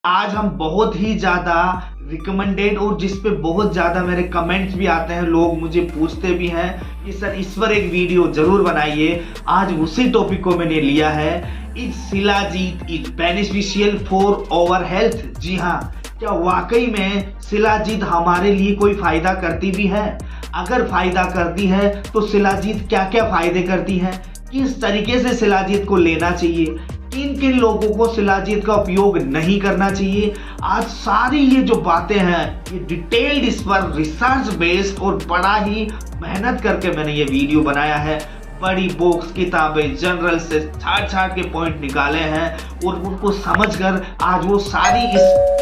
आज हम बहुत ही ज़्यादा रिकमेंडेड और जिस पे बहुत ज़्यादा मेरे कमेंट्स भी आते हैं, लोग मुझे पूछते भी हैं कि सर इस पर एक वीडियो ज़रूर बनाइए। आज उसी टॉपिक को मैंने लिया है। Is shilajit is beneficial for our health? जी हाँ, क्या वाकई में शिलाजीत हमारे लिए कोई फ़ायदा करती भी है? अगर फ़ायदा करती है तो शिलाजीत क्या क्या फ़ायदे करती है, किस तरीके से शिलाजीत को लेना चाहिए, किन किन लोगों को शिलाजीत का उपयोग नहीं करना चाहिए। आज सारी ये जो बातें हैं ये डिटेल्ड इस पर रिसर्च बेस्ड और बड़ा ही मेहनत करके मैंने ये वीडियो बनाया है। बड़ी बुक्स, किताबें, जनरल से छाट के पॉइंट निकाले हैं और उनको समझकर आज वो सारी इस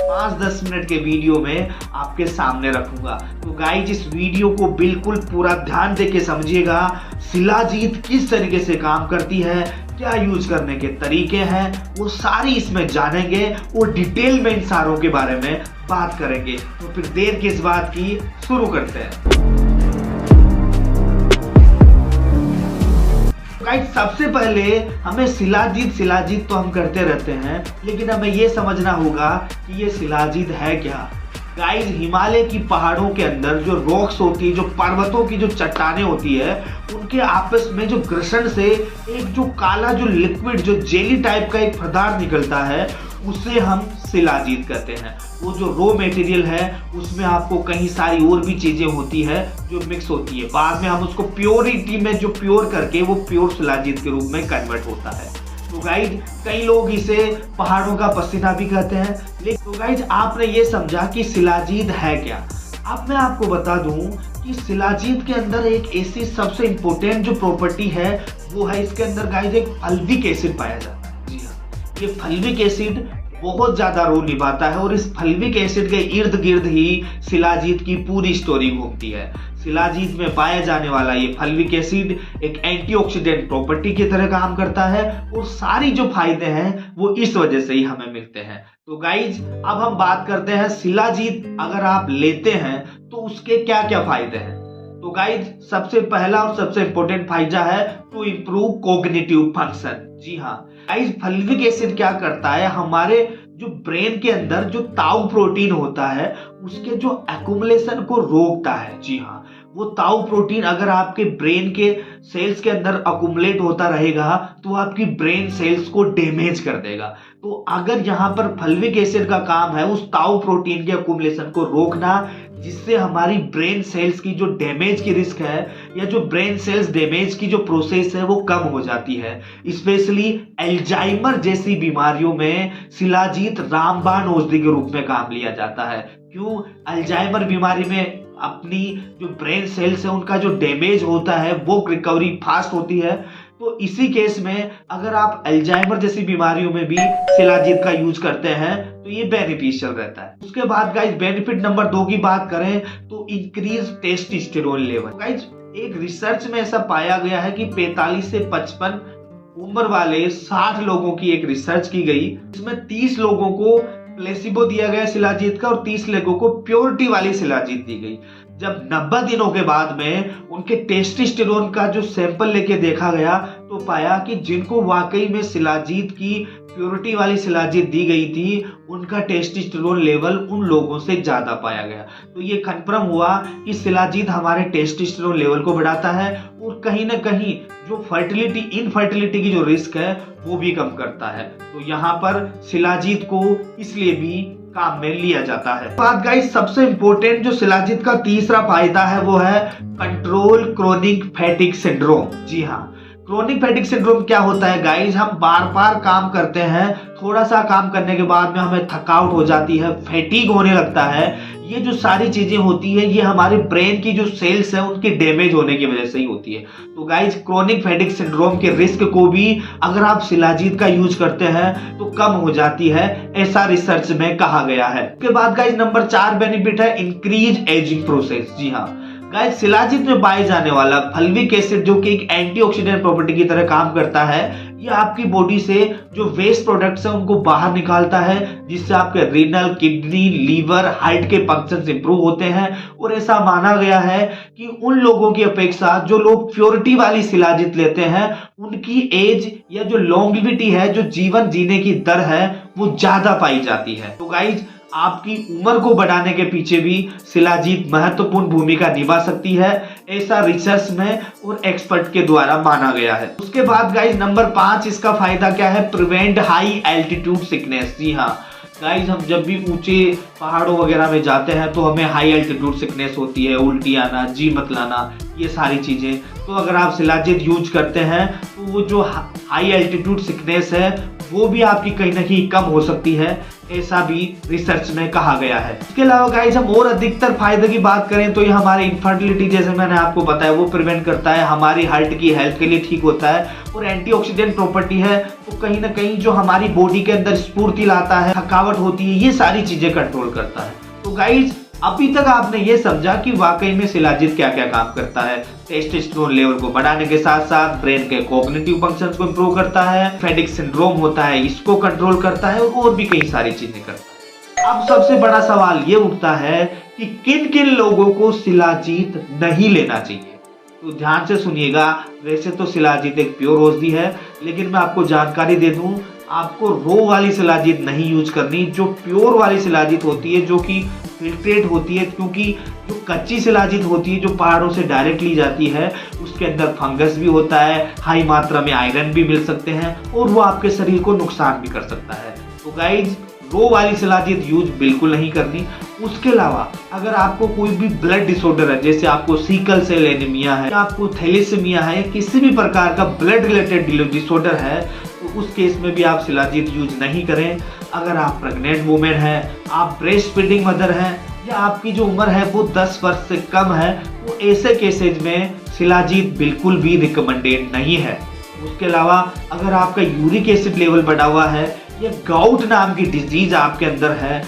5-10 मिनट के वीडियो में आपके सामने रखूंगा। तो गाइज इस वीडियो को बिल्कुल पूरा ध्यान दे के समझिएगा। शिलाजीत किस तरीके से काम करती है, क्या यूज करने के तरीके हैं, वो सारी इसमें जानेंगे और डिटेल में इन सारों के बारे में बात करेंगे। तो फिर देर किस बात की, शुरू करते हैं। गाइस सबसे पहले हमें शिलाजीत तो हम करते रहते हैं, लेकिन हमें ये समझना होगा कि ये शिलाजीत है क्या। गाइस हिमालय की पहाड़ों के अंदर जो रॉक्स होती है, जो पर्वतों की जो चट्टानें होती है, उनके आपस में जो घर्षण से एक जो काला जो लिक्विड जो जेली टाइप का एक पदार्थ निकलता है, उसे हम शिलाजीत कहते हैं। वो जो रॉ मटेरियल है उसमें आपको कहीं सारी और भी चीजें होती है जो मिक्स होती है। बाद में हम उसको प्योरिटी में जो प्योर करके वो प्योर शिलाजीत के रूप में कन्वर्ट होता है। तो गाइज कई लोग इसे पहाड़ों का पसीना भी कहते हैं। लेकिन तो गाइज आपने ये समझा कि शिलाजीत है क्या। अब मैं आपको बता दूं कि शिलाजीत के अंदर एक ऐसी सबसे इंपॉर्टेंट जो प्रॉपर्टी है वो है इसके अंदर गाइज एक फल्विक एसिड पाया जाता है। जी हाँ, ये फल्विक एसिड बहुत ज्यादा रोल निभाता है और इस फल्विक एसिड के इर्द गिर्द ही शिलाजीत की पूरी स्टोरी घूमती है। शिलाजीत में पाया जाने वाला ये फल्विक एसिड एक एंटीऑक्सीडेंट प्रॉपर्टी की तरह काम करता है और सारी जो फायदे हैं वो इस वजह से ही हमें मिलते हैं। तो गाइज अब हम बात करते हैं शिलाजीत अगर आप लेते हैं तो उसके क्या क्या फायदे हैं। तो गाइज सबसे पहला और सबसे इंपॉर्टेंट फायदा है टू इम्प्रूव कोग्निटिव फंक्शन। जी हाँ गाइज, फल्विक एसिड क्या करता है, हमारे जो ब्रेन के अंदर जो ताऊ प्रोटीन होता है उसके जो एक्युमुलेशन को रोकता है। जी हाँ, वो ताऊ प्रोटीन अगर आपके ब्रेन के सेल्स के अंदर अकुमुलेट होता रहेगा तो आपकी ब्रेन सेल्स को डैमेज कर देगा। तो अगर यहाँ पर फल्विक एसिड का काम है उस ताऊ प्रोटीन के अकुमुलेशन को रोकना, जिससे हमारी ब्रेन सेल्स की जो डैमेज की रिस्क है या जो ब्रेन सेल्स डैमेज की जो प्रोसेस है वो कम हो जाती है। स्पेशली अल्जाइमर जैसी बीमारियों में शिलाजीत रामबाण औषधि के रूप में काम लिया जाता है। क्यों? अल्जाइमर बीमारी में अपनी जो ब्रेन सेल्स है उनका जो डैमेज होता है वो रिकवरी फास्ट होती है। तो इसी केस में अगर आप अल्जाइमर जैसी बीमारियों में भी शिलाजीत का यूज करते हैं तो ये बेनिफिशियल रहता है। उसके बाद गाइज बेनिफिट नंबर 2 की बात करें तो इंक्रीज टेस्टोस्टेरोन लेवल। गाइज एक रिसर्च में ऐसा पाया गया है कि 45 से 55 उम्र वाले 60 लोगों की एक रिसर्च की गई, इसमें 30 लोगों को प्लेसिबो दिया गया शिलाजीत का और 30 लोगों को प्योरिटी वाली शिलाजीत दी गई। जब 90 दिनों के बाद में उनके टेस्टोस्टेरोन का जो सैंपल लेके देखा गया तो पाया कि जिनको वाकई में शिलाजीत की प्योरिटी वाली शिलाजीत दी गई थी उनका टेस्टोस्टेरोन लेवल उन लोगों से ज्यादा पाया गया। तो ये कंफर्म हुआ कि शिलाजीत हमारे टेस्टोस्टेरोन लेवल को बढ़ाता है और कहीं ना कहीं जो इनफर्टिलिटी की जो रिस्क है वो भी कम करता है। तो यहाँ पर शिलाजीत को इसलिए भी काम में लिया जाता है। बात गाइस सबसे इंपॉर्टेंट जो शिलाजीत का तीसरा फायदा है वो है कंट्रोल क्रोनिक फैटिग सिंड्रोम। जी हाँ, क्रोनिक फैटिग सिंड्रोम क्या होता है गाइस, हम बार बार काम करते हैं, थोड़ा सा काम करने के बाद में हमें थकावट हो जाती है, फैटिग होने लगता है। ये जो सारी चीजें होती है ये हमारे ब्रेन की जो सेल्स है उनकी डैमेज होने की वजह से ही होती है। तो गाइस क्रोनिक फैटिग सिंड्रोम के रिस्क को भी अगर आप शिलाजीत का यूज करते हैं तो कम हो जाती है, ऐसा रिसर्च में कहा गया है। उसके बाद गाइस नंबर 4 बेनिफिट है इंक्रीज एजिंग प्रोसेस। जी हाँ गाइस, शिलाजीत में पाए जाने वाला फल्विक एसिड जो कि एक एंटीऑक्सीडेंट प्रॉपर्टी की तरह काम करता है, ये आपकी बॉडी से जो वेस्ट प्रोडक्ट्स है उनको बाहर निकालता है, जिससे आपके रीनल, किडनी, लीवर, हार्ट के फंक्शंस इंप्रूव होते हैं। और ऐसा माना गया है कि उन लोगों की अपेक्षा जो लोग प्योरिटी वाली शिलाजीत लेते हैं उनकी एज या जो लॉन्गेविटी है, जो जीवन जीने की दर है, वो ज्यादा पाई जाती है। तो गाइज आपकी उम्र को बढ़ाने के पीछे भी शिलाजीत महत्वपूर्ण भूमिका निभा सकती है, ऐसा रिसर्च में और एक्सपर्ट के द्वारा माना गया है। उसके बाद गाइज नंबर 5 इसका फायदा क्या है, प्रिवेंट हाई एल्टीट्यूड सिकनेस। जी हाँ गाइज, हम जब भी ऊंचे पहाड़ों वगैरह में जाते हैं तो हमें हाई एल्टीट्यूड सिकनेस होती है, उल्टी आना, जी मतलाना, ये सारी चीजें। तो अगर आप शिलाजीत यूज करते हैं तो वो जो हाई एल्टीट्यूड सिकनेस है वो भी आपकी कहीं ना कहीं कम हो सकती है, ऐसा भी रिसर्च में कहा गया है। इसके अलावा गाइस हम और अधिकतर फायदे की बात करें तो ये हमारे इनफर्टिलिटी, जैसे मैंने आपको बताया, वो प्रिवेंट करता है, हमारी हार्ट की हेल्थ के लिए ठीक होता है और एंटीऑक्सीडेंट प्रॉपर्टी है, तो कहीं ना कहीं जो हमारी बॉडी के अंदर स्फूर्ति लाता है, थकावट होती है, ये सारी चीजें कंट्रोल करता है। तो गाइस अभी तक आपने ये समझा कि वाकई में शिलाजीत क्या क्या काम करता है। टेस्टोस्टेरोन लेवल को बढ़ाने के साथ साथ ब्रेन के कॉग्निटिव फंक्शंस को इंप्रूव करता है, फेटिग सिंड्रोम होता है इसको कंट्रोल करता है और भी कई सारी चीजें करता है। अब सबसे बड़ा सवाल ये उठता है कि किन किन लोगों को शिलाजीत नहीं लेना चाहिए। तो ध्यान से सुनिएगा, वैसे तो शिलाजीत एक प्योर औषधि है, लेकिन मैं आपको जानकारी दे दूं, आपको रो वाली शिलाजीत नहीं यूज करनी। जो प्योर वाली शिलाजीत होती है, जो कि फिल्ट्रेट होती है, क्योंकि जो कच्ची शिलाजीत होती है जो पहाड़ों से डायरेक्ट ली जाती है उसके अंदर फंगस भी होता है, हाई मात्रा में आयरन भी मिल सकते हैं और वो आपके शरीर को नुकसान भी कर सकता है। तो गाइज रो वाली शिलाजीत यूज बिल्कुल नहीं करनी। उसके अलावा अगर आपको कोई भी ब्लड डिसऑर्डर है, जैसे आपको सिकल सेल एनीमिया है, आपको थैलेसीमिया है, किसी भी प्रकार का ब्लड रिलेटेड डिसऑर्डर है, तो उस केस में भी आप शिलाजीत यूज नहीं करें। अगर आप प्रेग्नेंट वुमेन हैं, आप ब्रेस्ट फीडिंग मदर हैं, या आपकी जो उम्र है वो 10 वर्ष से कम है, तो ऐसे केसेज में शिलाजीत बिल्कुल भी रिकमेंडेड नहीं है। उसके अलावा अगर आपका यूरिक एसिड लेवल बढ़ा हुआ है या गाउट नाम की डिजीज आपके अंदर है,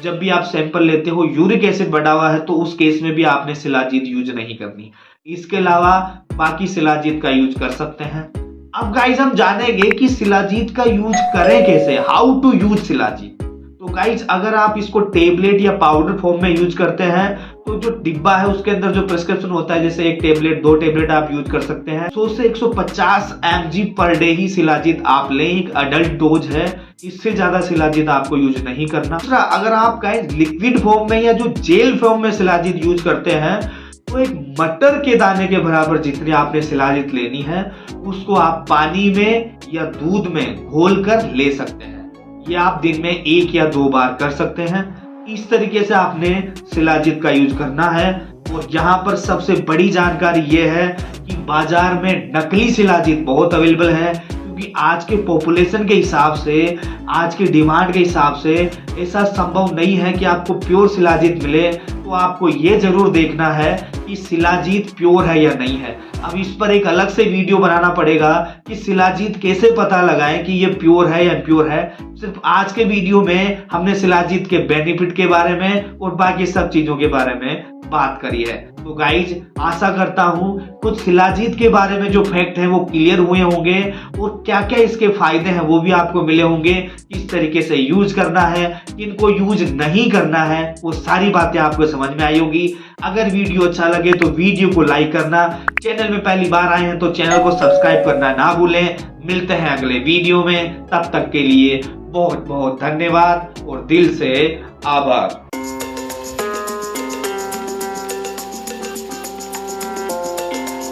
जब भी आप सैंपल लेते हो यूरिक एसिड बढ़ा हुआ है, तो उस केस में भी आपने शिलाजीत यूज नहीं करनी। इसके अलावा बाकी शिलाजीत का यूज कर सकते हैं। अब गाइज हम जानेंगे कि शिलाजीत का यूज करें कैसे, हाउ टू यूज शिलाजीत। तो गाइज अगर आप इसको टेबलेट या पाउडर फॉर्म में यूज करते हैं तो जो डिब्बा है उसके अंदर जो प्रिस्क्रिप्शन होता है, जैसे 1 टेबलेट 2 टेबलेट आप यूज कर सकते हैं। 100 से 150 mg पर डे ही शिलाजीत आप लें, एक अडल्ट डोज है, इससे ज्यादा शिलाजीत आपको यूज नहीं करना। दूसरा, अगर आप गाइज लिक्विड फॉर्म में या जो जेल फॉर्म में शिलाजीत यूज करते हैं तो एक मटर के दाने के बराबर जितनी आपने शिलाजीत लेनी है उसको आप पानी में या दूध में घोल कर ले सकते हैं। ये आप दिन में 1 या 2 बार कर सकते हैं। इस तरीके से आपने शिलाजीत का यूज करना है। और यहाँ पर सबसे बड़ी जानकारी ये है कि बाजार में नकली शिलाजीत बहुत अवेलेबल है, क्योंकि आज के पॉपुलेशन के हिसाब से, आज की डिमांड के हिसाब से ऐसा संभव नहीं है कि आपको प्योर शिलाजीत मिले। तो आपको ये जरूर देखना है कि शिलाजीत प्योर है या नहीं है। अब इस पर एक अलग से वीडियो बनाना पड़ेगा कि शिलाजीत कैसे पता लगाएं कि ये प्योर है या इम्प्योर है। सिर्फ आज के वीडियो में हमने शिलाजीत के बेनिफिट के बारे में और बाकी सब चीजों के बारे में बात करी है। तो गाइज आशा करता हूं कुछ शिलाजीत के बारे में जो फैक्ट है वो क्लियर हुए होंगे और क्या क्या इसके फायदे हैं वो भी आपको मिले होंगे। किस तरीके से यूज करना है, किनको यूज नहीं करना है, वो सारी बातें आपको समझ में आई होगी। अगर वीडियो अच्छा लगे तो वीडियो को लाइक करना, चैनल में पहली बार आए हैं तो चैनल को सब्सक्राइब करना ना भूलें। मिलते हैं अगले वीडियो में, तब तक के लिए बहुत बहुत धन्यवाद और दिल से आभार।